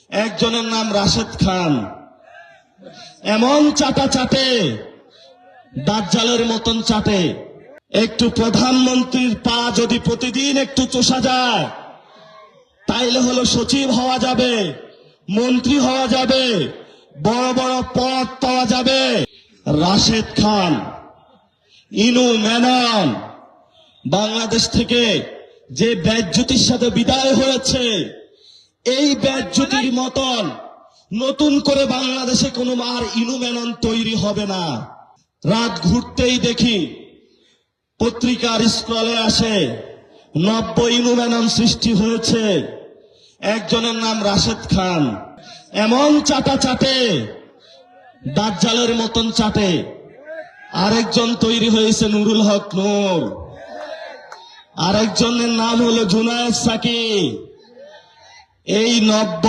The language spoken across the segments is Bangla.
একজনের নাম রাশেদ খান। এমন চাটা চাটে, দাজ্জালের মতন চাটে। একটু প্রধানমন্ত্রীর পা যদি প্রতিদিন একটু চষা যায়, তাইলে হলো সচিব হওয়া যাবে, মন্ত্রী হওয়া যাবে, বড় বড় পদ পাওয়া যাবে। রাশেদ খান, ইনু মেনন বাংলাদেশ থেকে যে বেজ্জতির সাথে বিদায় হয়েছে, এই বেজ্জতির মতন নতুন করে বাংলাদেশে কোনো আর ইনু মেনন তৈরি হবে না। রাত ঘুরতেই দেখি পত্রিকার স্ক্রলে আসে নব্য ইনু মেনন সৃষ্টি হয়েছে। একজনের নাম রাশেদ খান। এমন চাটা চাটে, দাজ্জালের মতন চাটে। আরেকজন তৈরি হয়েছে নুরুল হক নূর। আরেকজনের নাম হলো জুনায়েদ সাকি। এই নব্য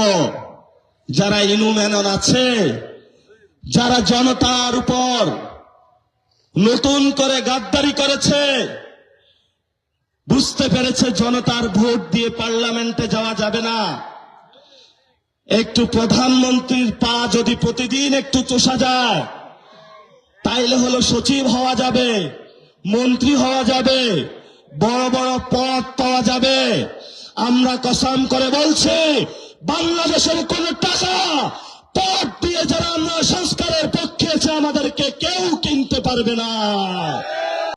যারা ইনু মেনন আছে, যারা জনতার উপর নতুন করে গাদ্দারি করেছে, বুঝতে পেরেছে জনতার ভোট দিয়ে পার্লামেন্টে যাওয়া যাবে না। একটু প্রধানমন্ত্রীর পা যদি প্রতিদিন একটু চষা যায়, তাইলে হলো সচিব হওয়া যাবে, মন্ত্রী হওয়া যাবে, বড় বড় পদ পাওয়া যাবে। আমরা কসম করে বলছি, বাংলাদেশের কোন টাকা পদ দিয়ে যারা আমরা সংস্কারের পক্ষে আছে, আমাদেরকে কেউ কিনতে পারবে না।